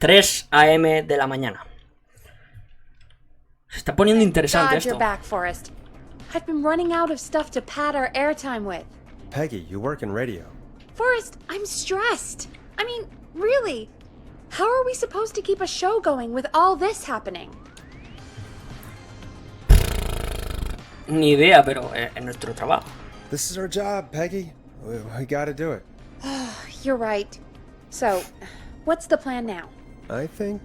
3 a.m. de la mañana. Se está poniendo interesante esto. You're back, Forrest. I've been running out of stuff to pad our airtime with. Peggy, you work in radio. Forrest, I'm stressed. I mean, really, how are we supposed to keep a show going with all this happening? Ni idea, pero es nuestro trabajo. This is our job, Peggy. We gotta do it. You're right. So, what's the plan now? I think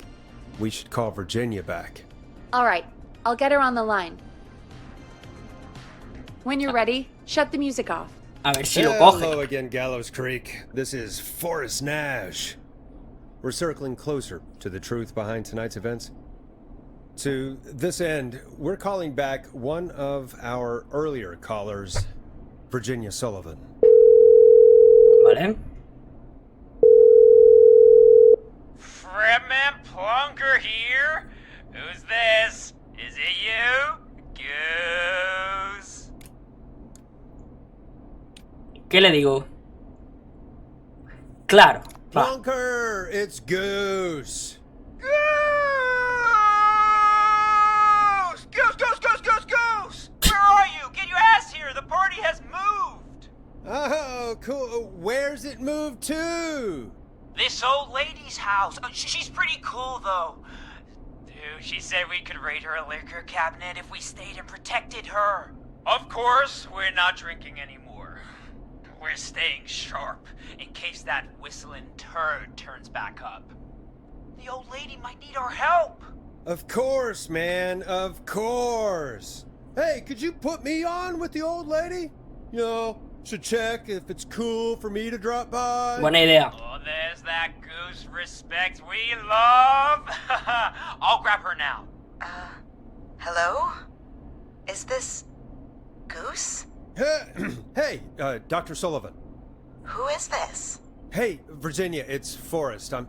we should call Virginia back. All right, I'll get her on the line. When you're ready, shut the music off. A ver si lo coge. Hello again, Gallows Creek. This is Forrest Nash. We're circling closer to the truth behind tonight's events. To this end, we're calling back one of our earlier callers, Virginia Sullivan. Vale. Fredman Plunker here? Who's this? Is it you? Goose. ¿Qué le digo? Claro. Va. Plunker, it's Goose. Goose! Goose, Goose, Goose, Goose, Goose! Where are you? Get your ass here! The party has moved! Oh, cool. Where's it moved to? This old lady's house. She's pretty cool, though. Dude, she said we could raid her liquor cabinet if we stayed and protected her. Of course, we're not drinking anymore. We're staying sharp in case that whistling turd turns back up. The old lady might need our help. Of course, man. Of course. Hey, could you put me on with the old lady? You know, should check if it's cool for me to drop by. Buena idea. Oh, there's that goose respect we love. I'll grab her now. Hello? Is this Goose? Hey, Dr. Sullivan. Who is this? Hey, Virginia, it's Forrest. I'm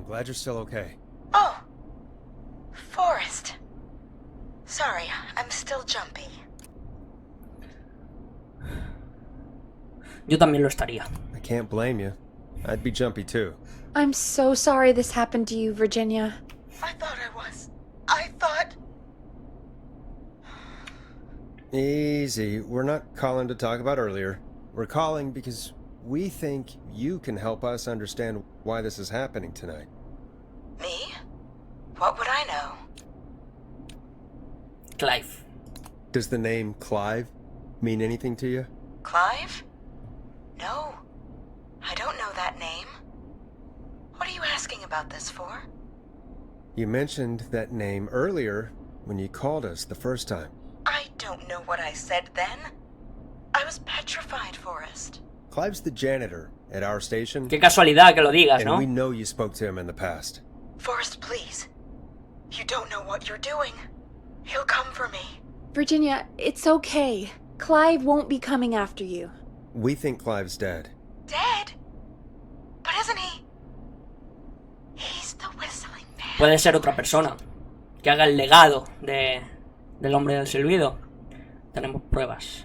glad you're still okay. Oh, Forrest. Sorry, I'm still jumpy. Yo también lo estaría. I can't blame you. I'd be jumpy too. I'm so sorry this happened to you, Virginia. I thought I was. I thought... Easy. We're not calling to talk about earlier. We're calling because we think you can help us understand why this is happening tonight. Me? What would I know? Clive. Does the name Clive mean anything to you? Clive? No. I don't know that name. What are you asking about this for? You mentioned that name earlier when you called us the first time. I don't know what I said then. I was petrified, Forrest. Clive's the janitor at our station. Qué casualidad que lo digas, And ¿no? we know you spoke to him in the past. Forrest, please. You don't know what you're doing. He'll come for me. Virginia, it's okay. Clive won't be coming after you. We think Clive's dead. Dead? But isn't he? He's the whistling man. Puede ser otra persona que haga el legado del hombre del silbido. Tenemos pruebas.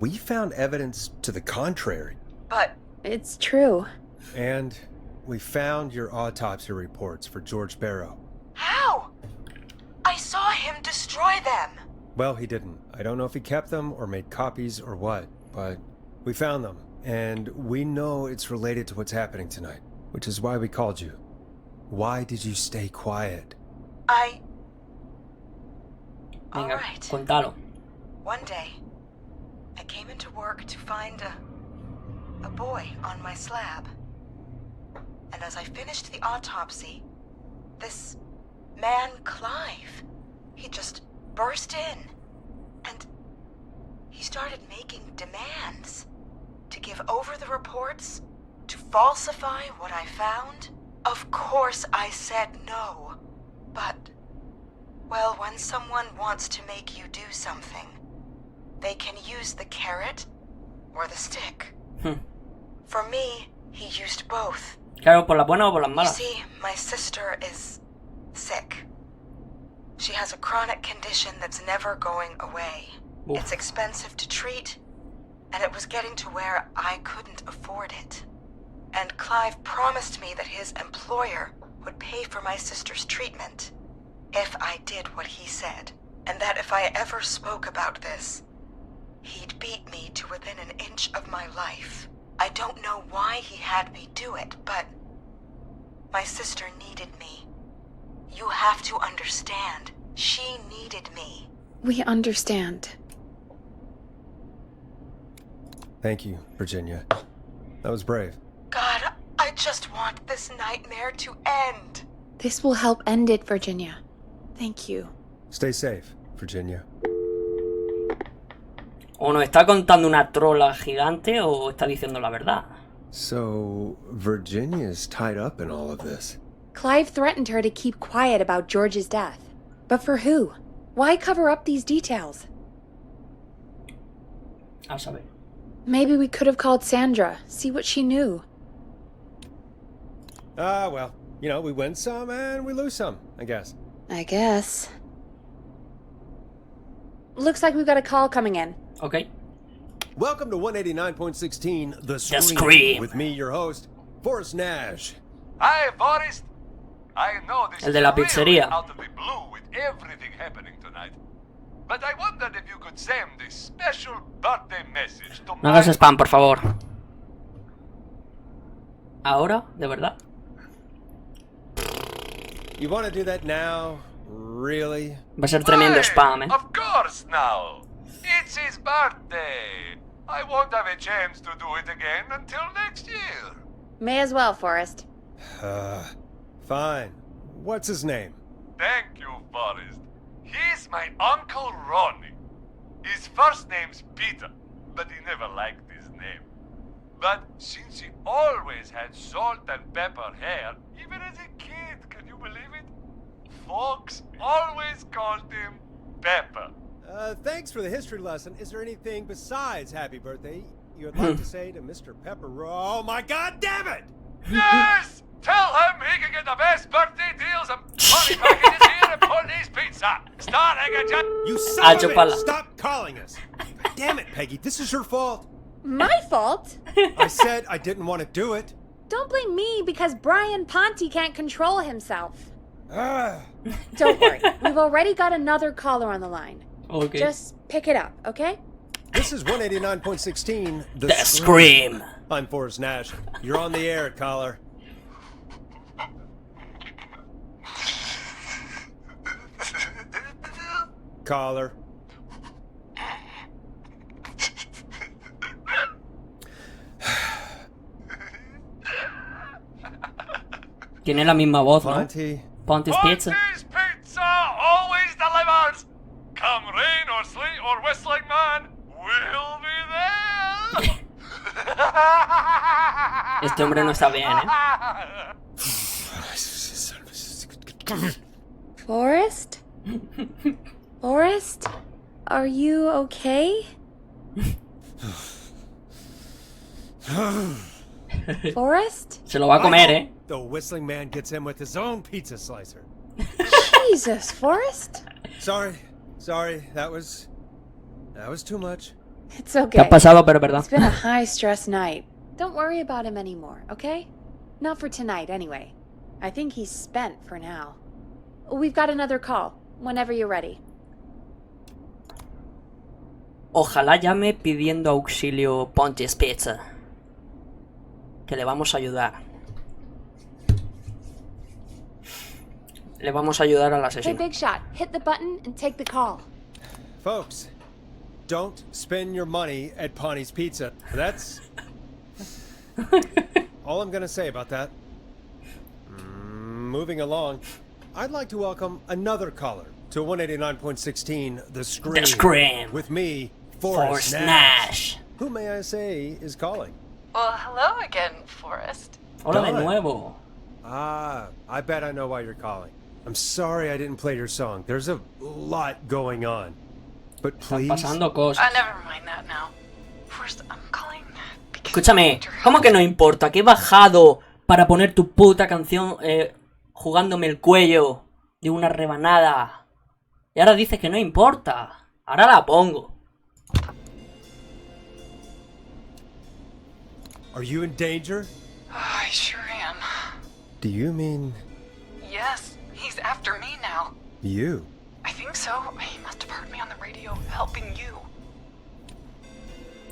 We found evidence to the contrary. But It's true. And we found your autopsy reports for George Barrow. how? I saw him destroy them. Well, he didn't. I don't know if he kept them or made copies or what, but we found them. And we know it's related to what's happening tonight, which is why we called you. Why did you stay quiet? All Venga, right. contalo. One day, I came into work to find a boy on my slab. And as I finished the autopsy, this man, Clive, he just burst in. And he started making demands to give over the reports, to falsify what I found. Of course I said no. But, well, when someone wants to make you do something, they can use the carrot or the stick. For me, he used both. Claro, por las buenas o por las You malas. see, my sister is sick. She has a chronic condition that's never going away. Oof. It's expensive to treat, and it was getting to where I couldn't afford it. And Clive promised me that his employer would pay for my sister's treatment if I did what he said, and that if I ever spoke about this, he'd beat me to within an inch of my life. I don't know why he had me do it, but my sister needed me. You have to understand, she needed me. We understand. Thank you, Virginia. That was brave. God, I just want this nightmare to end. This will help end it, Virginia. Thank you. Stay safe, Virginia. O nos está contando una trola gigante o está diciendo la verdad. So, Virginia's tied up in all of this. Clive threatened her to keep quiet about George's death. But for who? Why cover up these details? A saber. Maybe we could have called Sandra, see what she knew. Well, you know, we win some and we lose some, I guess. I guess. Looks like we've got a call coming in. Ok. Welcome to 189.16, The Scream. Scream. With me, your host, Forrest Nash. Hi, Forrest. I know this El de la is really pizzería. out of the blue with everything happening tonight. But I wondered if you could send a special birthday message to No my... hagas spam, por favor. ¿Ahora? ¿De verdad? You want to do that now? Really? Va a ser tremendo Why, spam, eh. Of course now. It's his birthday. I won't have a chance to do it again until next year. May as well, Forrest. Fine. What's his name? Thank you, Forrest. He's my Uncle Ronnie. His first name's Peter, but he never liked his name. But since he always had salt and pepper hair, even as a kid, can you believe it? Folks always called him Pepper. Thanks for the history lesson. Is there anything besides happy birthday you would like to say to Mr. Pepper? Oh my god damn it! Yes! Tell him he can get the best birthday deals and money packages here at Pony's Pizza. Starting at just... You son of a chupala. bitch! Stop calling us! God damn it, Peggy, this is your fault. My fault? I said I didn't want to do it. Don't blame me because Brian Ponte can't control himself. Ah. Don't worry, we've already got another caller on the line. Ok. Just pick it up, okay? This is 189.16, The The Scream. I'm Forrest Nash. You're on the air, caller. Caller. Tiene la misma voz, ¿no? Ponte. Ponte's Pizza. Ponty's Pizza always delivers. Come rain or sleet or whistling man, we'll be there. Este hombre no está bien, ¿eh? Forrest? Forrest? Are you okay? Forrest? Se lo va a comer, ¿eh? The whistling man gets in with his own pizza slicer. Jesus, Forrest? Sorry, that was too much. It's Te okay. has pasado, pero es verdad. It's been a high-stress night. Don't worry about him anymore, okay? Not for tonight, anyway. I think he's spent for now. We've got another call, whenever you're ready. Ojalá llame pidiendo auxilio Ponte's Pizza. Que le vamos a ayudar. Le vamos a ayudar al Hey, asesino. Big Shot, hit the button and take the call. Folks, don't spend your money at Ponte's Pizza. That's all I'm gonna say about that. Moving along, I'd like to welcome another caller to 189.16, The Scream. The Scream. With me, Forrest Forrest Nash. Who may I say is calling? Well, hello again, Forrest. Hola de Dale. nuevo. I bet I know why you're calling. I'm sorry I didn't play your song. There's a lot going on. But Están please, pasando cosas. Never mind that now. First, I'm calling because Escúchame, ¿cómo que no importa? Que he bajado para poner tu puta canción jugándome el cuello de una rebanada. Y ahora dices que no importa. Ahora la pongo. are you in danger? I sure am. Do you mean after me now. You? I think so. He must have heard me on the radio helping you.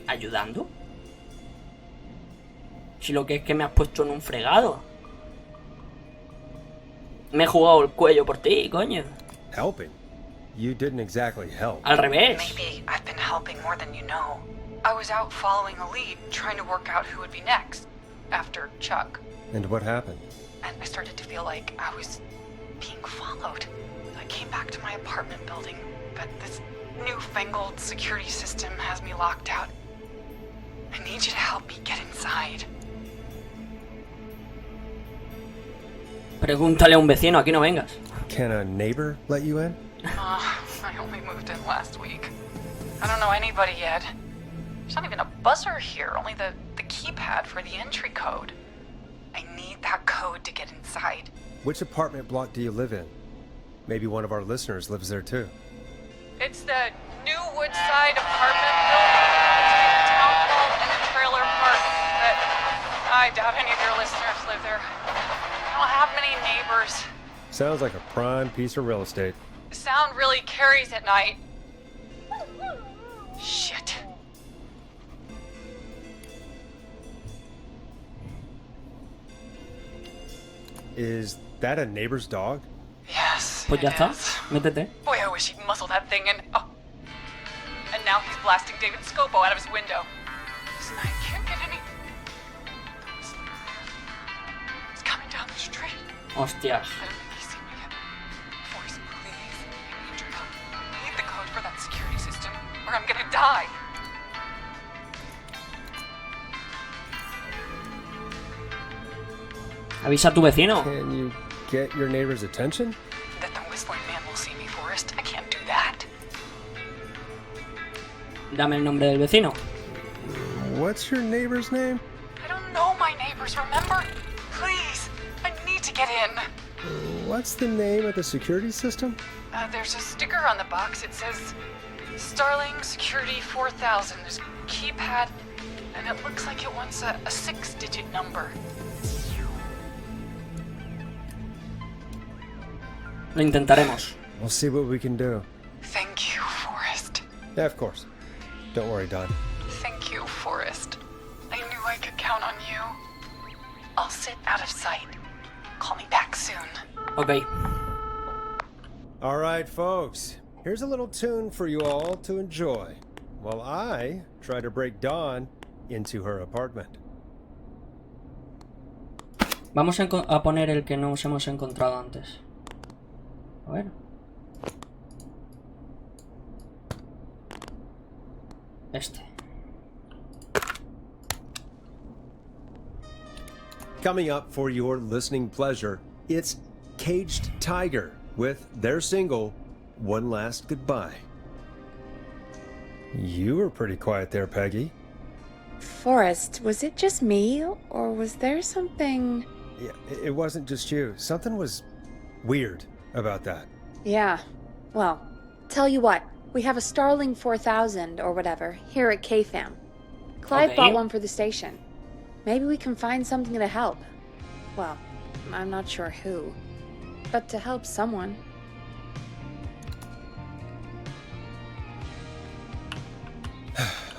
¿Ayudando? Si lo que es que me has puesto en un fregado. Me he jugado el cuello por ti, coño. Helping? You didn't exactly help. Al revés. Maybe I've been helping more than you know. I was out following a lead, trying to work out who would be next, after Chuck. And what happened? And I started to feel like I was being followed. I came back to my apartment building, but this newfangled security system has me locked out. I need you to help me get inside. Pregúntale a un vecino, aquí no vengas. Can a neighbor let you in? I only moved in last week. I don't know anybody yet. There's not even a buzzer here, only the keypad for the entry code. I need that code to get inside. Which apartment block do you live in? Maybe one of our listeners lives there too. It's the new Woodside apartment building between the town hall and the trailer park. But I doubt any of your listeners live there. I don't have many neighbors. Sounds like a prime piece of real estate. Sound really carries at night. Shit. Is that a neighbor's dog? Yes. Pues ya it está, is. métete. Boy, I wish he'd muzzle that thing and... Oh. And now he's blasting David Scopo out of his window. Listen, I can't get any... He's coming down the street. Hostias. I don't think he's seen me yet. Forrest, please. I need your help. I need the code for that security system, or I'm gonna die. Avisa a tu vecino. Can you get your neighbor's attention? That the whistling man will see me, Forrest. I can't do that. Dame el nombre del vecino. What's your neighbor's name? I don't know my neighbors, remember? Please, I need to get in. What's the name of the security system? There's a sticker on the box. It says Starling Security 4000. There's a keypad, and it looks like it wants a 6-digit number. Lo intentaremos. We'll see what we can do. Thank you, Forrest. Yeah, of course. Don't worry, Don. Thank you, Forrest. I knew I could count on you. I'll sit out of sight. Call me back soon. Ok. All right, folks. Here's a little tune for you all to enjoy while I try to break Dawn into her apartment. Vamos a poner el que nos hemos encontrado antes. A ver. Este. Coming up for your listening pleasure, it's Caged Tiger with their single, One Last Goodbye. You were pretty quiet there, Peggy. Forrest, was it just me, or was there something... Yeah, it wasn't just you. Something was weird about that. Yeah, well, tell you what, we have a Starling 4000 or whatever here at KFAM. Clive Okay. bought one for the station. Maybe we can find something to help. Well, I'm not sure who, but to help someone.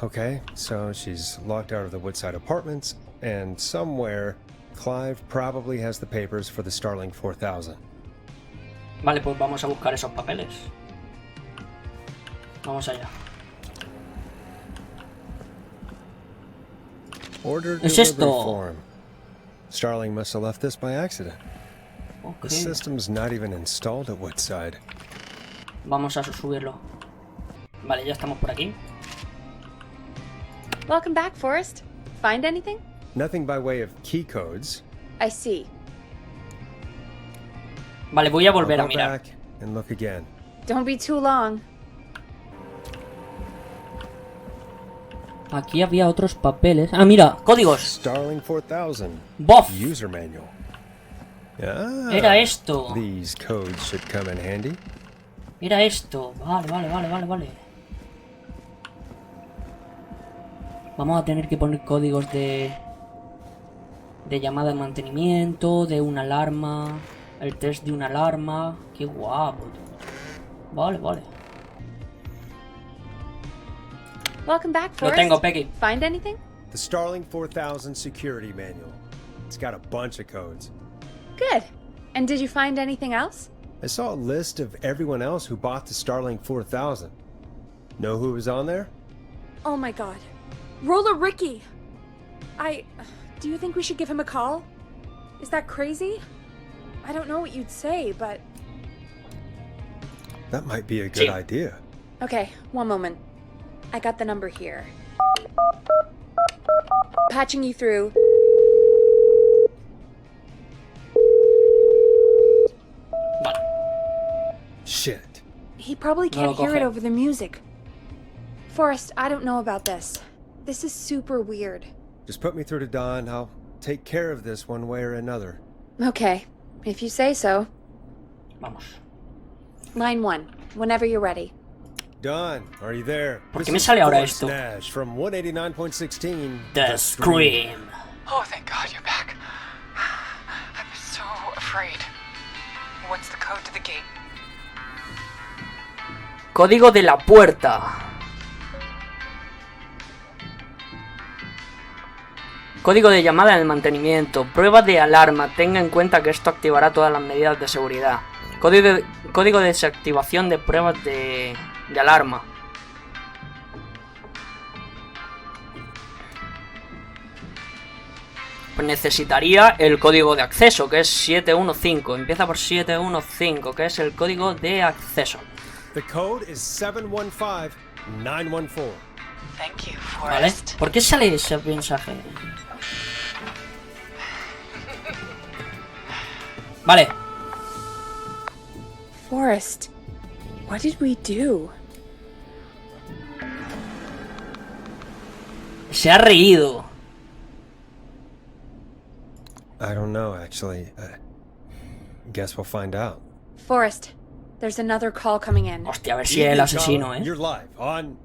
Okay, so she's locked out of the Woodside Apartments, and somewhere Clive probably has the papers for the Starling 4000. Vale, pues vamos a buscar esos papeles. Vamos allá. Order ¿Es delivery esto? form. Starling must have left this by accident. Ok. The system's not even installed at Woodside. Vamos a subirlo. Vale, ya estamos por aquí. Welcome back, Forrest. Find anything? Nothing by way of key codes. I see. Vale, voy a volver I'll a go mirar. back and look again. Don't be too long. Aquí había otros papeles. Ah, mira, códigos. Starling 4000. Bof. User manual. Ah, Era esto. These codes should come in handy. Era esto. Vale. Vamos a tener que poner códigos de llamada de mantenimiento, de una alarma. El test de una alarma. Qué guapo, tío. Vale, vale. Welcome back, Lo Forrest. tengo, Peggy. Find anything? The Starling 4000 security manual. It's got a bunch of codes. Good. And did you find anything else? I saw a list of everyone else who bought the Starling 4000. Know who was on there? Oh my god. Roller Ricky! Do you think we should give him a call? Is that crazy? I don't know what you'd say, but... That might be a good Sí. idea. Okay, one moment. I got the number here. Patching you through. Vale. Shit. He probably No lo can't hear it coge. over the music. Forrest, I don't know about this. This is super weird. Just put me through to Don. I'll take care of this one way or another. Okay, if you say so. Vamos. Line 1, whenever you're ready. Don, are you there? ¿Por This qué me is sale ahora Forrest esto? Nash from 189.16. The Scream. Oh, thank God you're back. I'm so afraid. What's the code to the gate? Código de la puerta. Código de llamada en el mantenimiento. Prueba de alarma. Tenga en cuenta que esto activará todas las medidas de seguridad. Código de desactivación de pruebas de alarma. Pues necesitaría el código de acceso, que es 715. Empieza por 715, que es el código de acceso. The code is 715914. Thank you, ¿Vale? Forrest. ¿Por qué sale ese mensaje? Vale. Forrest, what did we do? Se ha reído. I don't know, actually. Guess we'll find out. Forrest, there's another call coming in. Hostia, a ver si es el asesino, You're live on...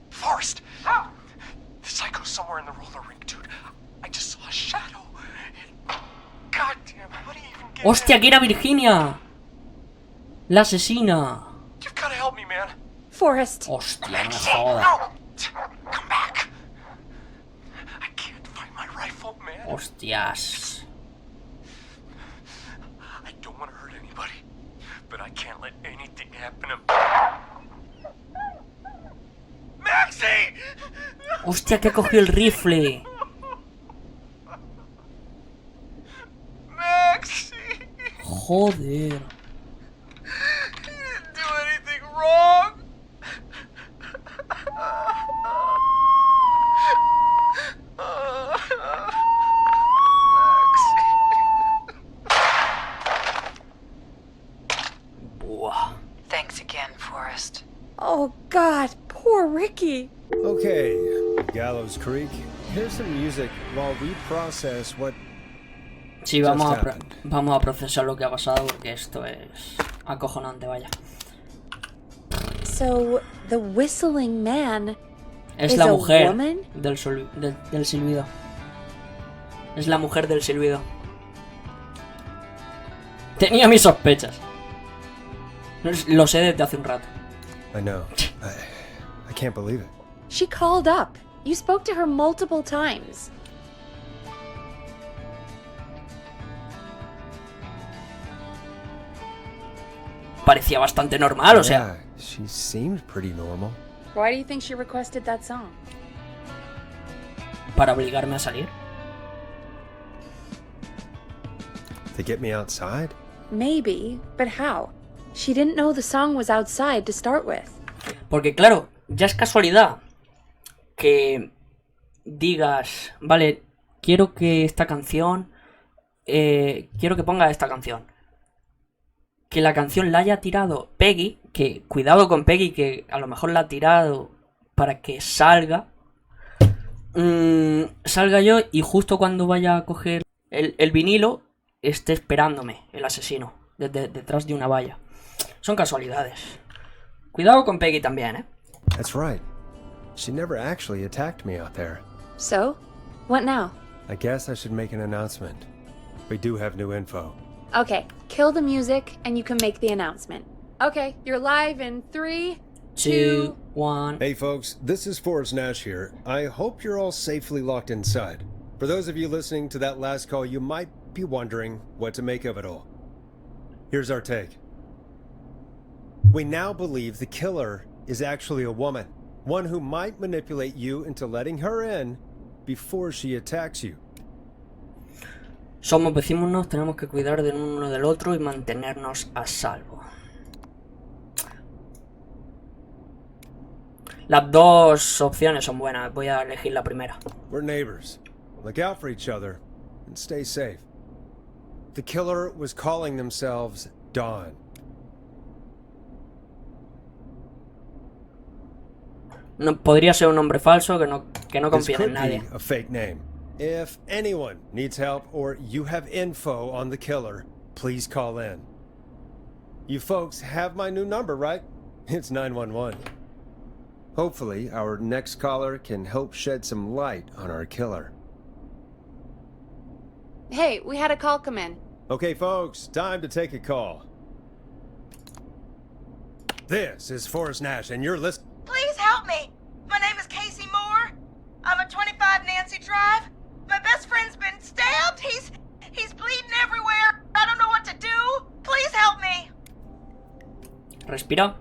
Forrest! The psycho's somewhere in the roller rink, dude. I just saw a shadow. God damn, how do you even get Hostia, in? que era Virginia. La asesina. You've gotta help me, man. Forrest, Hostia, no me jodas. No! Come back! I can't find my rifle, man. Hostias. I don't want to hurt anybody, but I can't let anything happen to... Maxie! Hostia, que ha cogido el rifle. Maxie! Joder. You didn't do anything wrong! Buah. Thanks again, Forrest. oh god, poor Ricky. Okay, Gallows Creek. Here's some music while we process what... Sí, vamos Just a, vamos a procesar lo que ha pasado porque esto es acojonante, vaya. So, the whistling man Es is la a mujer woman? del silbido. Es la mujer del silbido. Tenía mis sospechas. Lo sé desde hace un rato. I know. I can't believe it. She called up. You spoke to her multiple times. Parecía bastante normal, o sea. Yeah, she seemed pretty normal. Why do you think she requested that song? Para obligarme a salir. To get me outside? Maybe, but how? She didn't know the song was outside to start with. Porque claro, ya es casualidad que digas, vale, quiero que esta canción, quiero que ponga esta canción. Que la canción la haya tirado Peggy, que cuidado con Peggy, que a lo mejor la ha tirado para que salga. Salga yo y justo cuando vaya a coger el vinilo, esté esperándome el asesino detrás de una valla. Son casualidades. Cuidado con Peggy también, ¿eh? That's right. She never actually attacked me out there. So, what now? I guess I should make an announcement. We do have new info. Okay, kill the music and you can make the announcement. Okay, you're live in 3, 2, 1. Hey folks, this is Forrest Nash here. I hope you're all safely locked inside. For those of you listening to that last call, you might be wondering what to make of it all. Here's our take. We now believe the killer is actually a woman. One who might manipulate you into letting her in before she attacks you. Somos vecinos, tenemos que cuidar del uno del otro y mantenernos a salvo. Las dos opciones son buenas, voy a elegir la primera. We're neighbors. Look out for each other and stay safe. The killer was calling themselves Dawn. No, podría ser un nombre falso que no This confíen en could nadie. be a fake name. If anyone needs help or you have info on the killer, please call in. You folks have my new number, right? It's 911. Hopefully, our next caller can help shed some light on our killer. Hey, we had a call come in. Okay, folks, time to take a call. This is Forrest Nash, and you're listening. Please help me. My name is Casey Moore. I'm at 25 Nancy Drive. My best friend's been stabbed. He's bleeding everywhere. I don't know what to do. Please help me. Respira.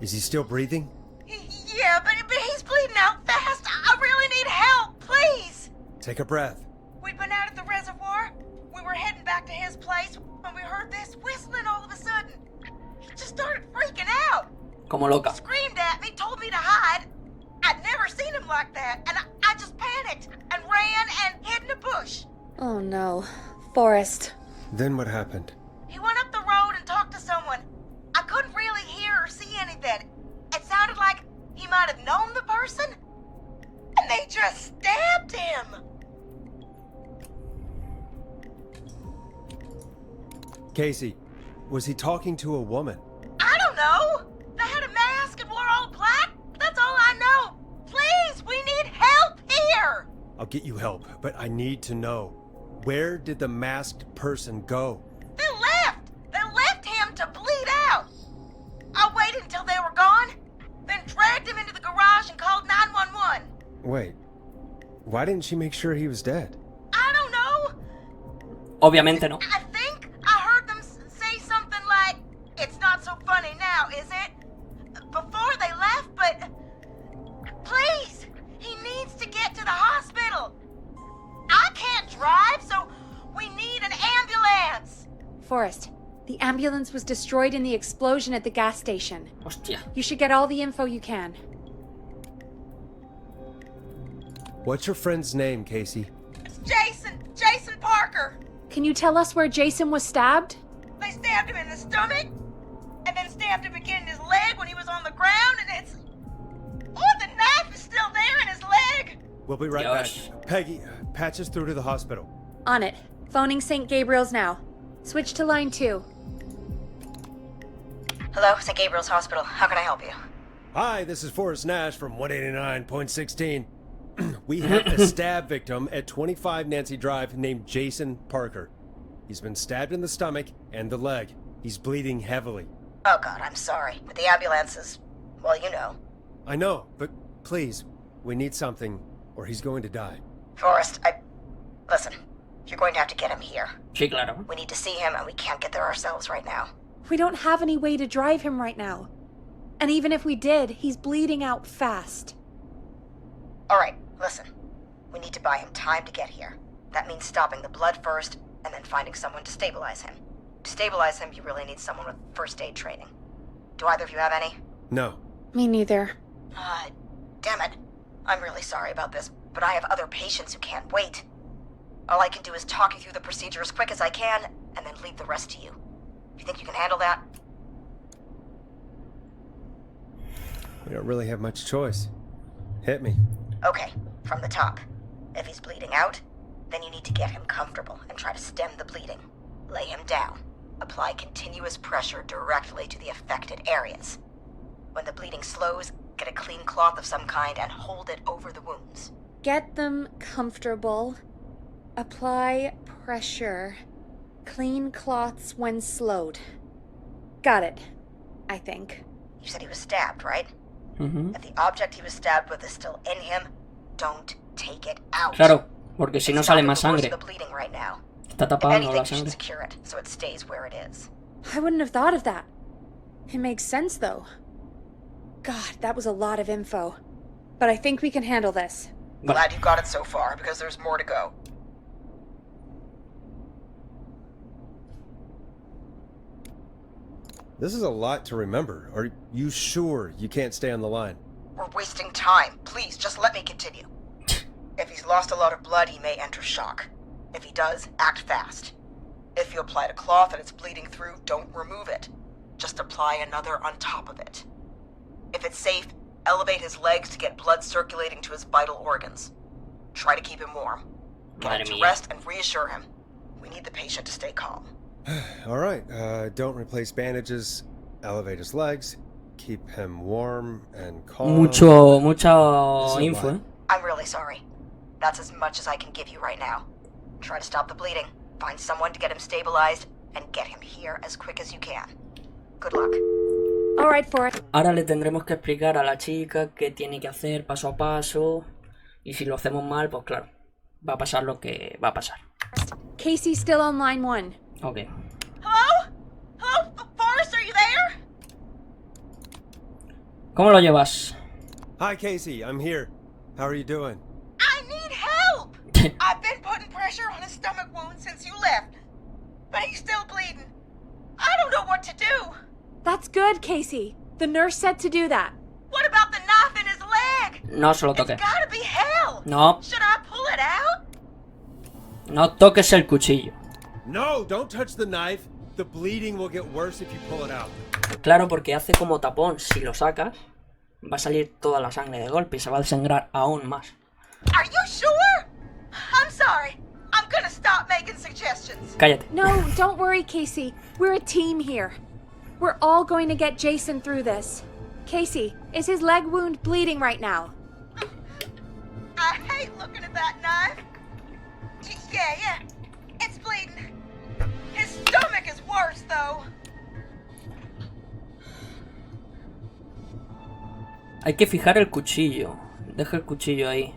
Is he still breathing? Yeah, but he's bleeding out fast. I really need help. Please. Take a breath. We'd been out at the reservoir. We were heading back to his place when we heard this whistling all of a sudden. He just started freaking out. Como loca. Screamed at me, told me to hide. I'd never seen him like that, and I just panicked and ran and hid in a bush. Oh no. Forrest. Then what happened? He went up the road and talked to someone. I couldn't really hear or see anything. It sounded like he might have known the person, and they just stabbed him. Casey, was he talking to a woman? I don't know. They had a mask and wore all black. That's all I know. Please, we need help here. I'll get you help, but I need to know. Where did the masked person go? They left. They left him to bleed out. I waited until they were gone, then dragged him into the garage and called 911. Wait, why didn't she make sure he was dead? I don't know. Obviamente no. I think I heard them say something like, "It's not so funny now, is it?" Before they left, but please, he needs to get to the hospital. I can't drive, so we need an ambulance. Forrest, the ambulance was destroyed in the explosion at the gas station. Hostia. You should get all the info you can. What's your friend's name, Casey? It's Jason Parker. Can you tell us where Jason was stabbed? They stabbed him in the stomach, and then stabbed him again in his leg when he was on the ground, and it's... Oh, the knife is still there in his leg! We'll be right Gosh. back. Peggy, patch us through to the hospital. On it. Phoning St. Gabriel's now. Switch to line 2. Hello, St. Gabriel's Hospital. How can I help you? Hi, this is Forrest Nash from 189.16. We have a stab victim at 25 Nancy Drive named Jason Parker. He's been stabbed in the stomach and the leg. He's bleeding heavily. Oh God, I'm sorry, but the ambulance is... well, you know. I know, but please, we need something, or he's going to die. Forrest, listen, you're going to have to get him here. Sí, claro. We need to see him, and we can't get there ourselves right now. We don't have any way to drive him right now. And even if we did, he's bleeding out fast. All right, listen. We need to buy him time to get here. That means stopping the blood first, and then finding someone to stabilize him. To stabilize him, you really need someone with first aid training. Do either of you have any? No. Me neither. Damn it. I'm really sorry about this, but I have other patients who can't wait. All I can do is talk you through the procedure as quick as I can, and then leave the rest to you. You think you can handle that? We don't really have much choice. Hit me. Okay, from the top. If he's bleeding out, then you need to get him comfortable and try to stem the bleeding. Lay him down. Apply continuous pressure directly to the affected areas. When the bleeding slows, get a clean cloth of some kind and hold it over the wounds. Get them comfortable. Apply pressure. Clean cloths when slowed. Got it, I think. You said he was stabbed, right? Ujú. If the object he was stabbed with is still in him, don't take it out. Claro, porque si no It's sale stopping más the worst sangre. of the bleeding right now. Está If tapando anything, la you should sangre. secure it so it stays where it is. I wouldn't have thought of that. It makes sense, though. God, that was a lot of info. But I think we can handle this. Vale. Glad you got it so far, because there's more to go. This is a lot to remember. Are you sure you can't stay on the line? We're wasting time. Please, just let me continue. If he's lost a lot of blood, he may enter shock. If he does, act fast. If you applied a cloth and it's bleeding through, don't remove it. Just apply another on top of it. If it's safe, elevate his legs to get blood circulating to his vital organs. Try to keep him warm. Get him Madre to mía. rest and reassure him. We need the patient to stay calm. All right, don't replace bandages. Elevate his legs. Keep him warm and calm. Mucha Sí, info, vale. ¿eh? I'm really sorry. That's as much as I can give you right now. Try to stop the bleeding. Find someone to get him stabilized and get him here as quick as you can. Good luck. All right, Forrest. Ahora le tendremos que explicar a la chica qué tiene que hacer paso a paso. Y si lo hacemos mal, pues claro, va a pasar lo que va a pasar. Casey's still on line 1. Ok. Hello? Hello? Forrest, are you there? ¿Cómo lo llevas? Hi, Casey. I'm here. How are you doing? I need help! I've been putting pressure on his stomach wound since you left. But he's still bleeding. I don't know what to do. That's good, Casey. The nurse said to do that. What about the knife in his leg? No se lo It's toques. gotta be hell. No, Should I pull it out? no toques el cuchillo. No, don't touch the knife. The bleeding will get worse if you pull it out. Claro, porque hace como tapón. Si lo sacas, va a salir toda la sangre de golpe y se va a desangrar aún más. Are you sure? I'm sorry. I'm gonna stop making suggestions. Cállate. No, don't worry, Casey. We're a team here. We're all going to get Jason through this. Casey, is his leg wound bleeding right now? I hate looking at that knife. Yeah. It's bleeding. His stomach is worse, though. Hay que fijar el cuchillo. Deja el cuchillo ahí.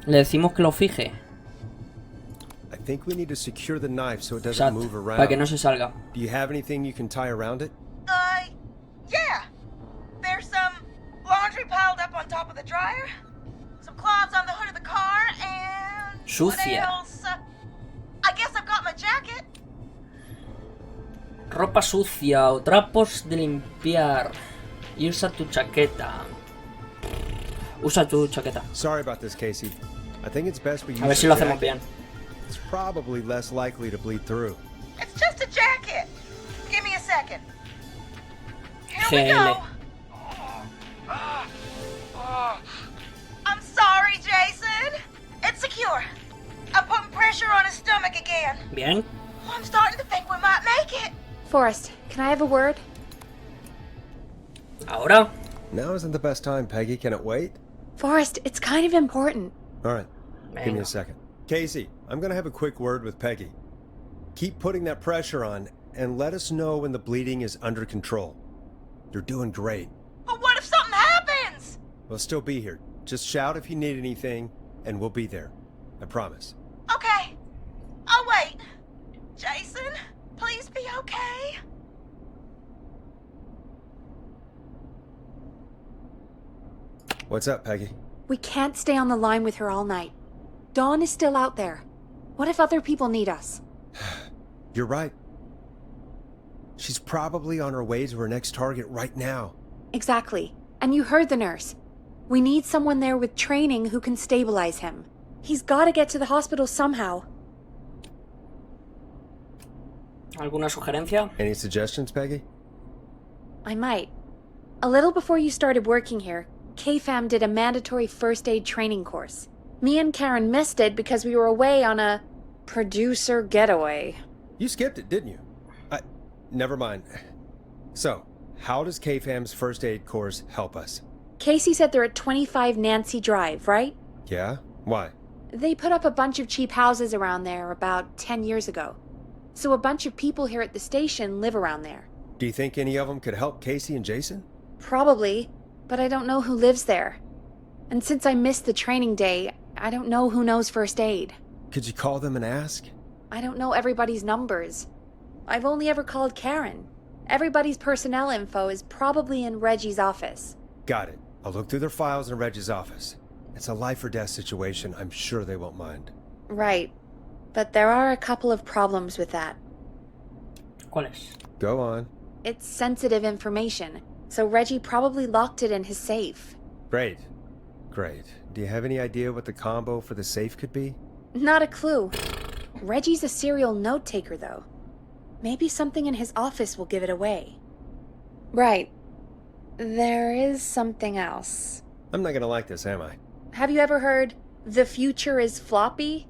Le decimos que lo fije. I think we need to secure the knife so it doesn't Exacto. move around. Para que no se salga. Do you have anything you can tie around it? Yeah. There's some laundry piled up on top of the dryer, some cloths on the hood of the car, and Sucia. what else? I guess I've got my jacket. Ropa sucia o trapos de limpiar. Y usa tu chaqueta. Usa tu chaqueta. Sorry about this, Casey. I think it's best we use A ver si the lo hacemos jacket. bien. It's probably less likely to bleed through. It's just a jacket. Give me a second. Here we GL. go. I'm sorry, Jason. It's secure. I'm putting pressure on his stomach again. Bien. Oh, I'm starting to think we might make it. Forrest, can I have a word? Ahora. Now isn't the best time, Peggy. Can it wait? Forrest, it's kind of important. All right. Give me Venga. a second. Casey, I'm going to have a quick word with Peggy. Keep putting that pressure on and let us know when the bleeding is under control. You're doing great. But what if something happens? We'll still be here. Just shout if you need anything, and we'll be there. I promise. Okay. I'll wait. Jason, please be okay. What's up, Peggy? We can't stay on the line with her all night. Dawn is still out there. What if other people need us? You're right. She's probably on her way to her next target right now. Exactly. And you heard the nurse. We need someone there with training who can stabilize him. He's got to get to the hospital somehow. ¿Alguna sugerencia? Any suggestions, Peggy? I might. A little before you started working here, KFAM did a mandatory first aid training course. Me and Karen missed it because we were away on a producer getaway. You skipped it, didn't you? Never mind. So, how does KFAM's first aid course help us? Casey said they're at 25 Nancy Drive, right? Yeah? Why? They put up a bunch of cheap houses around there about 10 years ago. So a bunch of people here at the station live around there. Do you think any of them could help Casey and Jason? Probably, but I don't know who lives there. And since I missed the training day, I don't know who knows first aid. Could you call them and ask? I don't know everybody's numbers. I've only ever called Karen. Everybody's personnel info is probably in Reggie's office. Got it. I'll look through their files in Reggie's office. It's a life or death situation. I'm sure they won't mind. Right. But there are a couple of problems with that. ¿Cuáles? Go on. It's sensitive information, so Reggie probably locked it in his safe. Great. Great. Do you have any idea what the combo for the safe could be? Not a clue. Reggie's a serial note-taker, though. Maybe something in his office will give it away. Right. There is something else. I'm not gonna like this, am I? Have you ever heard, "The future is floppy"?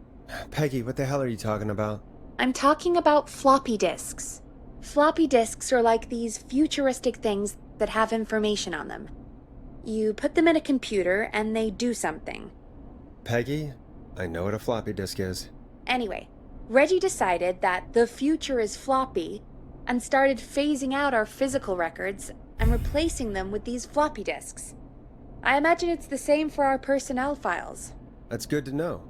Peggy, what the hell are you talking about? I'm talking about floppy disks. Floppy disks are like these futuristic things that have information on them. You put them in a computer and they do something. Peggy, I know what a floppy disk is. Anyway, Reggie decided that the future is floppy and started phasing out our physical records and replacing them with these floppy disks. I imagine it's the same for our personnel files. That's good to know.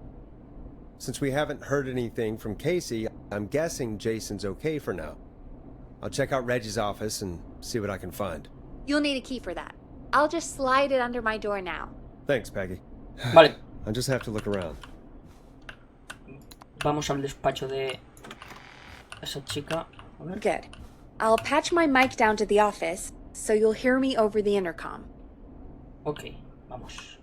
Since we haven't heard anything from Casey, I'm guessing Jason's okay for now. I'll check out Reggie's office and see what I can find. You'll need a key for that. I'll just slide it under my door now. Thanks, Peggy. Vale. I'll just have to look around. Vamos al despacho de esa chica. A ver. Good. I'll patch my mic down to the office, so you'll hear me over the intercom. Ok, vamos.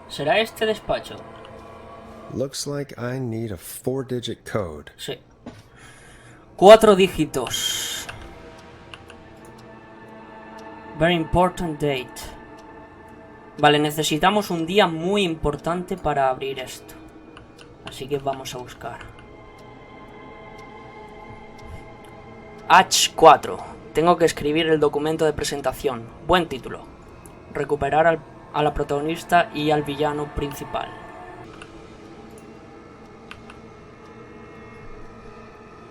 ¿Será este despacho? Looks like I need a 4-digit code. Sí. 4 dígitos. Very important date. Vale, necesitamos un día muy importante para abrir esto. Así que vamos a buscar. H4. Tengo que escribir el documento de presentación. Buen título. Recuperar a la protagonista y al villano principal.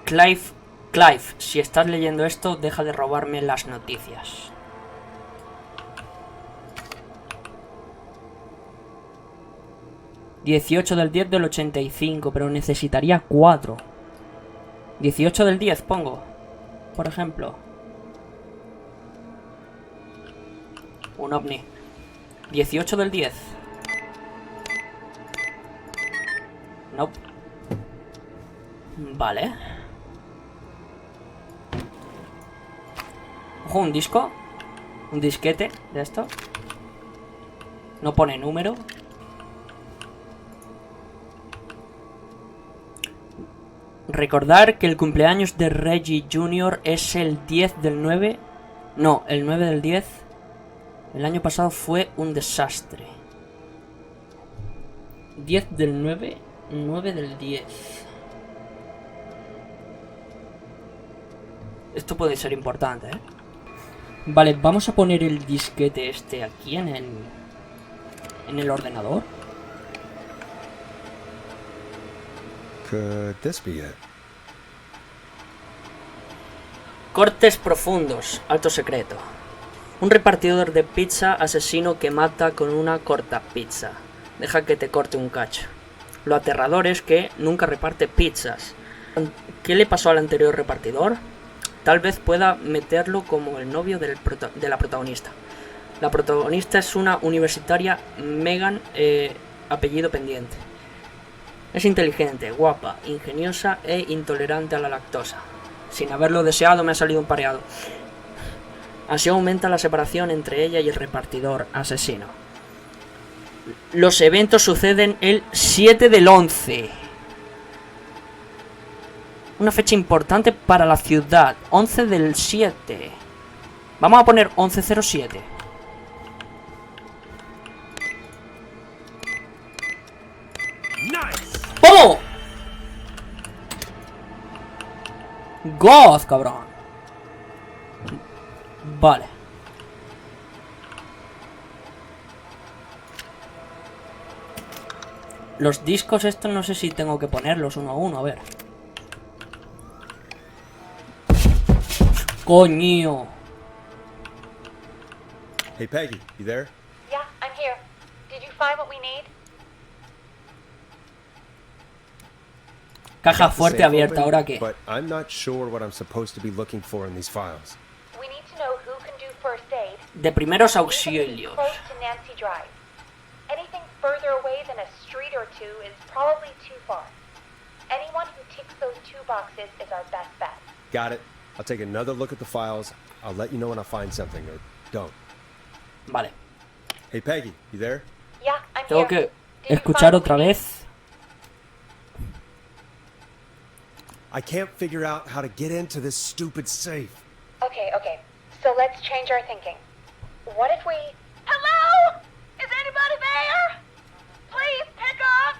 Clive, si estás leyendo esto, deja de robarme las noticias. ...18 del 10 del 85... pero necesitaría 4... ...18 del 10 pongo... ...por ejemplo... ...un ovni... ...18 del 10... Nope. Vale... Ojo, un disco... ...un disquete de esto... ...no pone número... Recordar que el cumpleaños de Reggie Jr. es el 10 del 9... No, el 9 del 10... El año pasado fue un desastre. 10 del 9... 9 del 10... Esto puede ser importante, ¿eh? Vale, vamos a poner el disquete este aquí en el ordenador. Could this be it? Cortes profundos, alto secreto. Un repartidor de pizza asesino que mata con una corta pizza. Deja que te corte un cacho. Lo aterrador es que nunca reparte pizzas. ¿Qué le pasó al anterior repartidor? Tal vez pueda meterlo como el novio de la protagonista. La protagonista es una universitaria, Megan, apellido pendiente. Es inteligente, guapa, ingeniosa e intolerante a la lactosa. Sin haberlo deseado me ha salido un pareado. Así aumenta la separación entre ella y el repartidor asesino. Los eventos suceden el 7 del 11. Una fecha importante para la ciudad. 11 del 7. Vamos a poner 1107. ¡Oh! God, cabrón. Vale. Los discos estos no sé si tengo que ponerlos uno a uno, a ver. ¡Coño! Hey, Peggy, you there? Yeah, I'm here. Did you find what we need? Caja Got the fuerte safe abierta, open, ¿ahora qué? But I'm not sure what I'm supposed to be looking for in these files. We need to know who can do first aid. De primeros We need to be auxilios. close to Nancy Drive. Anything further away than a street or two is probably too far. Anyone who ticks those 2 boxes is our best bet. Got it. I'll take another look at the files. I'll let you know when I find something, or don't. Vale. Hey, Peggy, you there? Yeah, I'm Tengo here. que Did you escuchar find what otra we need? vez. I can't figure out how to get into this stupid safe. Okay. So let's change our thinking. What if we... Hello? Is anybody there? Please pick up.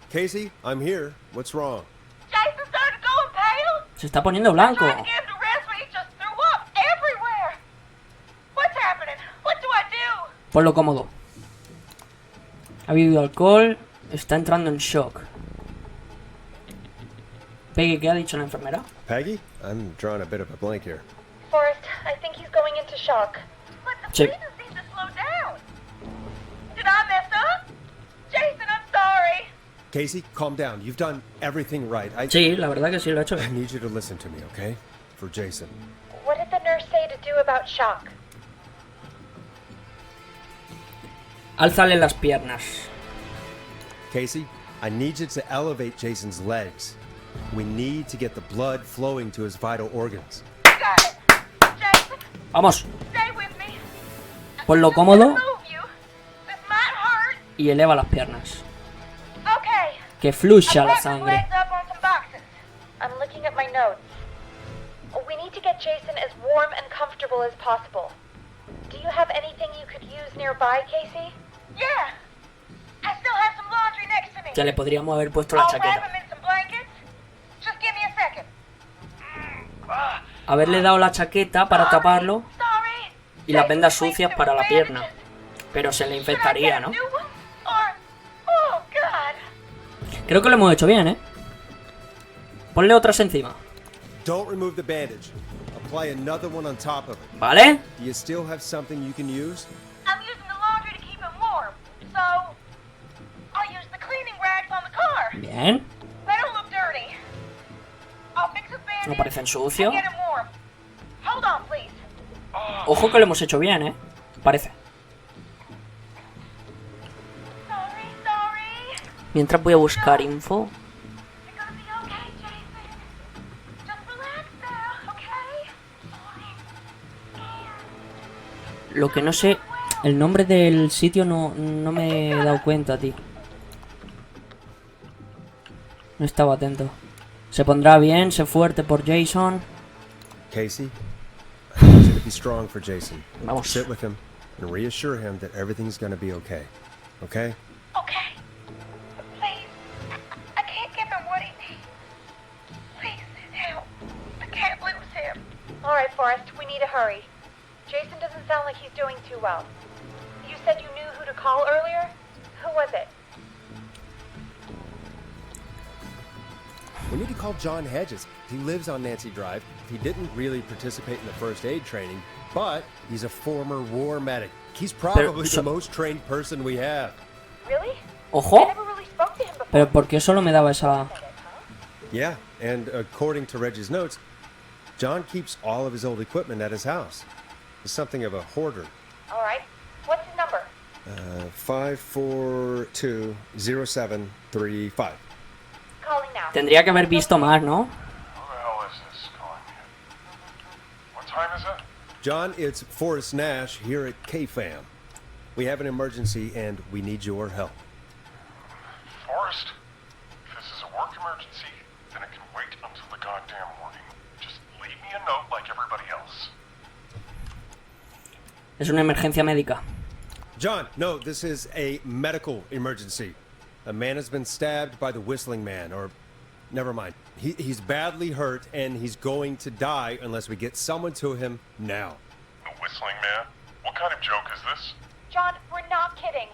Casey, I'm here. What's wrong? Jason started going pale. Se está poniendo blanco. Tried to get him to rest, but he just threw up everywhere. What's happening? What do I do? Ponlo cómodo. Ha bebido alcohol. Está entrando en shock. Peggy, ¿qué ha dicho la enfermera? Peggy? I'm drawing a bit of a blank here. Forrest, I think he's going into shock. But the Sí. breathing seems to slow down. Did I mess up? Jason, I'm sorry. Casey, calm down. You've done everything right. Sí, la verdad que sí lo he hecho I bien. need you to listen to me, okay? For Jason. What did the nurse say to do about shock? Álzale las piernas. Casey, I need you to elevate Jason's legs. We need to get the blood flowing to his vital organs. Got it. Jason, Vamos. stay with me. Ponlo I'm gonna cómodo move you. This might hurt. y eleva las piernas. Okay. Que fluya I la propped his sangre. legs up on some boxes. I'm looking at my notes. We need to get Jason as warm and comfortable as possible. Do you have anything you could use nearby, Casey? Yeah. I still have some laundry next to me. Ya le podríamos haber puesto la I'll wrap chaqueta. him in some blankets. Just give me a second. Haberle dado la chaqueta para taparlo Sorry. y las vendas Jason, sucias please para la do pierna. bandages. Pero se le Should I infectaría, get a ¿no? new one? Or... Oh, God. Creo que lo hemos hecho bien, ¿eh? Ponle otras encima. Don't remove the bandage. Apply another one on top of it. ¿Vale? Do you still have something you can use? I'm using the laundry to keep him warm. So... I'll use the cleaning rags on the car. Bien. They don't look dirty. I'll fix his bandage No parecen and sucios. get him warm. Hold on, please. Ojo que lo hemos hecho bien, ¿eh? Parece. Sorry. Mientras voy a buscar info. You're gonna be okay, Jason. Just relax now, okay? Lo que no sé... El nombre del sitio no me he dado cuenta, tío. No estaba atento. Se pondrá bien, sé fuerte por Jason. Casey, I need you to be strong for Jason. Vamos. Sit with him and reassure him that everything's gonna be okay. Okay? Okay. Please. I can't give him what he needs. Please, help. I can't lose him. All right, Forrest, we need to hurry. Jason doesn't sound like he's doing too well. You said you knew who to call earlier? Who was it? We need to call John Hedges. He lives on Nancy Drive. He didn't really participate in the first aid training, but he's a former war medic. He's probably the most trained person we have. Really? I Ojo. never really spoke to him before. Pero ¿por qué solo me daba esa...? Yeah, and according to Reggie's notes, John keeps all of his old equipment at his house. He's something of a hoarder. All right. What's his number? 5420735. Calling now. Tendría que haber visto más, ¿no? Who the hell is this calling me? What time is it? John, it's Forrest Nash here at KFAM. We have an emergency and we need your help. Forrest? If this is a work emergency, then it can wait until the goddamn morning. Just leave me a note like everybody else. Es una emergencia médica. John, no, this is a medical emergency. A man has been stabbed by the Whistling Man, or never mind. He's badly hurt and he's going to die unless we get someone to him now. The whistling man? What kind of joke is this? John, we're not kidding.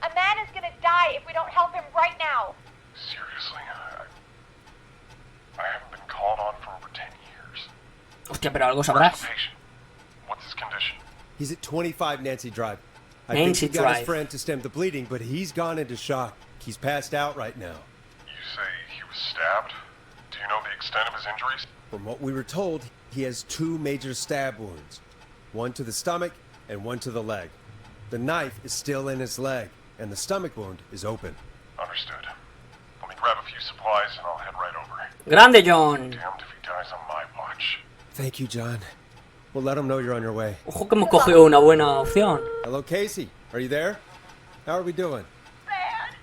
A man is gonna die if we don't help him right now. Seriously? I haven't been called on for over 10 years. Hostia, pero algo Where's the sabrás. patient? What's his condition? He's at 25 Nancy Drive. I Nancy think he got his Drive. friend to stem the bleeding, but he's gone into shock. He's passed out right now. You say he was stabbed? Do you know the extent of his injuries? From what we were told, he has 2 major stab wounds. One to the stomach and one to the leg. The knife is still in his leg, and the stomach wound is open. Understood. Let me grab a few supplies and I'll head right over. Grande, John. Damned if he dies on my watch. Thank you, John. We'll let him know you're on your way. Ojo que hemos cogido una buena opción. Hello, Casey. Are you there? How are we doing? Bad.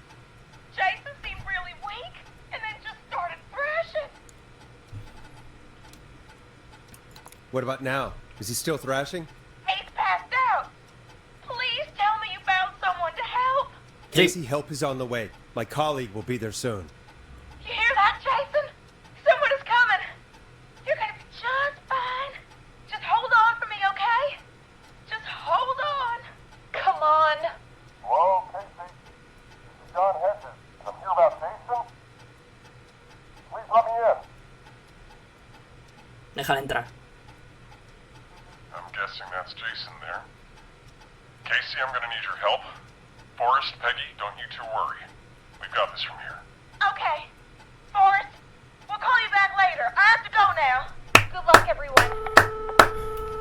Jason seemed really weak and then just started thrashing. What about now? Is he still thrashing? He's passed out. Please tell me you found someone to help. Casey, help is on the way. My colleague will be there soon. You hear that, Jason? Someone is coming. You're gonna be just fine. Just hold on for me, okay? Just hold on. Come on. Hello, Casey. This is John Hedges. I'm here about Jason. Please let me in. Déjala entrar. I'm guessing that's Jason there. Casey, I'm gonna need your help. Forrest, Peggy, don't you two worry. We've got this from here. Okay. Forrest, we'll call you back later. I have to go now. Good luck, everyone.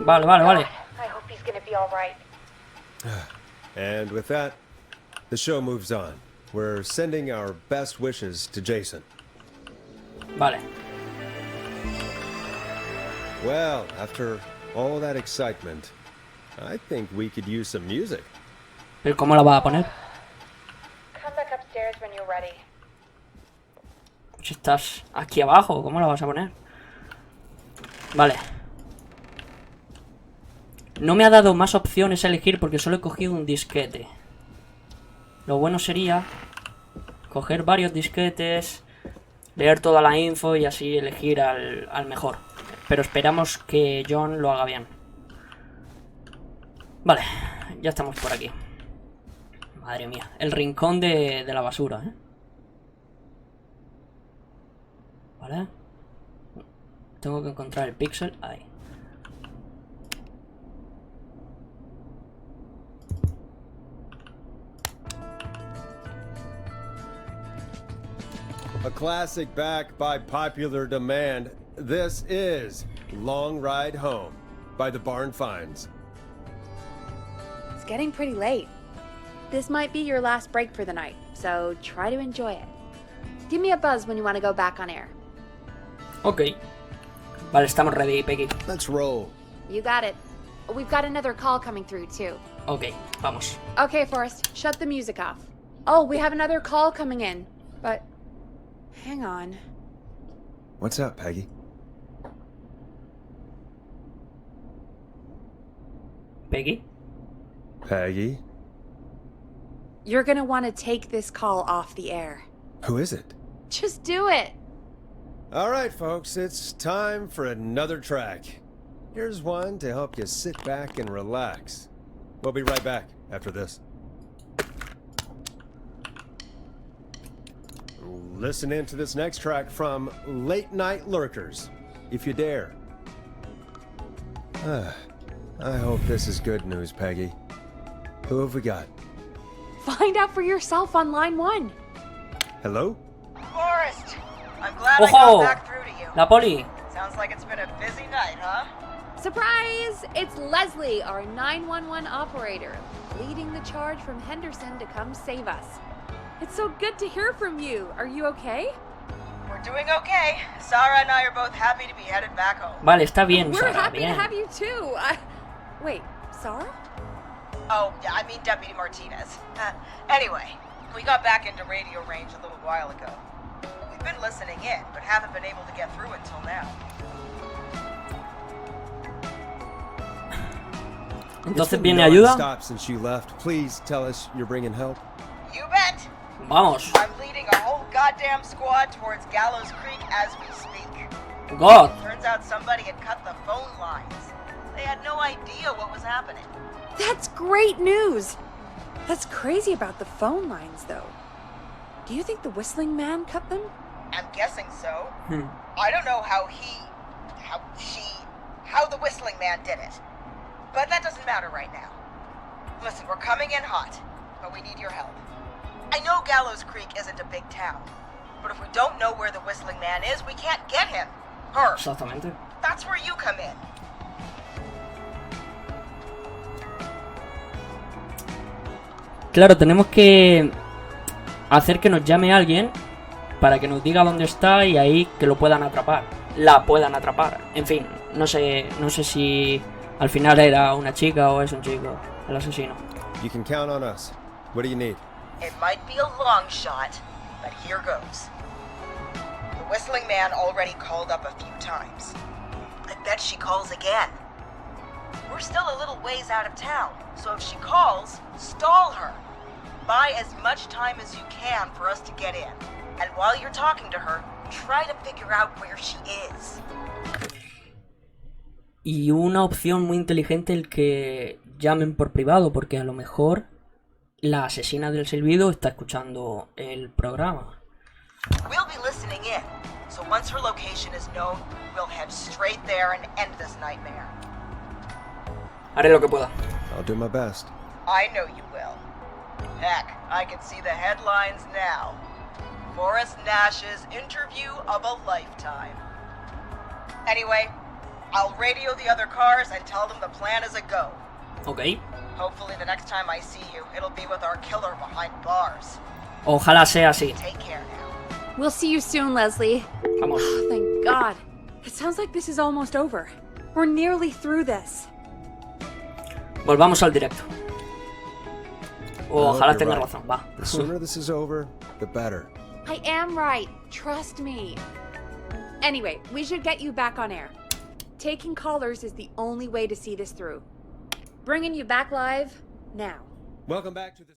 Vale, vale, vale. I hope he's gonna be all right. And with that, the show moves on. We're sending our best wishes to Jason. Vale. Well, after all that excitement, I think we could use some music. Pero ¿cómo la vas a poner? Come back upstairs when you're ready. Si estás aquí abajo, ¿cómo la vas a poner? Vale. No me ha dado más opciones a elegir porque solo he cogido un disquete. Lo bueno sería coger varios disquetes, leer toda la info y así elegir al mejor. Pero esperamos que John lo haga bien. Vale, ya estamos por aquí. Madre mía, el rincón de la basura, ¿eh? Vale. Tengo que encontrar el píxel. Ahí. A classic back by popular demand. This is Long Ride Home by the Barn Finds. It's getting pretty late. This might be your last break for the night, so try to enjoy it. Give me a buzz when you want to go back on air. Ok. Vale, estamos ready, Peggy. Let's roll. You got it. We've got another call coming through, too. Ok, vamos. Okay, Forrest, shut the music off. Oh, we have another call coming in, but hang on. What's up, Peggy? Peggy. Peggy? You're gonna want to take this call off the air. Who is it? Just do it. All right, folks, it's time for another track. Here's one to help you sit back and relax. We'll be right back after this. Listen in to this next track from Late Night Lurkers, if you dare. I hope this is good news, Peggy. Who have we got? Find out for yourself on line 1. Hello? Forrest, I'm glad I got back through to you. La poli. Sounds like it's been a busy night, huh? Surprise! It's Leslie, our 911 operator, leading the charge from Henderson to come save us. It's so good to hear from you. Are you okay? We're doing okay. Sarah and I are both happy to be headed back home. Vale, está bien, We're Sara, happy bien. to have you too. Wait, Sarah? Oh, yeah, I mean Deputy Martinez. Anyway, we got back into radio range a little while ago. We've been listening in, but haven't been able to get through until now. Entonces viene ayuda. Stop since you left. Please tell us you're bringing help. You bet. Vamos. I'm leading a whole goddamn squad towards Gallows Creek as we speak. God. Turns out somebody had cut the phone lines. They had no idea what was happening. That's great news! That's crazy about the phone lines, though. Do you think the whistling man cut them? I'm guessing so. I don't know how the whistling man did it. But that doesn't matter right now. Listen, we're coming in hot, but we need your help. I know Gallows Creek isn't a big town, but if we don't know where the whistling man is, we can't get him. Her. Exactamente. That's where you come in. Claro, tenemos que hacer que nos llame alguien para que nos diga dónde está y ahí que lo puedan atrapar. La puedan atrapar. En fin, no sé si al final era una chica o es un chico el asesino. You can count on us. What do you need? It might be a long shot, but here goes. The whistling man already called up a few times. I bet she calls again. We're still a little ways out of town, so if she calls, stall her. Buy as much time as you can for us to get in. And while you're talking to her, try to figure out where she is. Y una opción muy inteligente el que llamen por privado, porque a lo mejor la asesina del silbido está escuchando el programa. We'll be listening in, so once her location is known, we'll head straight there and end this nightmare. Haré lo que pueda. I'll do my best. I know you will. Heck, I can see the headlines now. Forrest Nash's interview of a lifetime. Anyway, I'll radio the other cars and tell them the plan is a go. Ok. Hopefully the next time I see you, it'll be with our killer behind bars. Ojalá sea así. Take care now. We'll see you soon, Leslie. Vamos. Oh, thank God. It sounds like this is almost over. We're nearly through this. Volvamos al directo. Ojalá You're tenga right. razón, va. The sooner this is over, the better. I am right. Trust me. Anyway, we should get you back on air. Taking callers is the only way to see this through. Bringing you back live now. Welcome back to the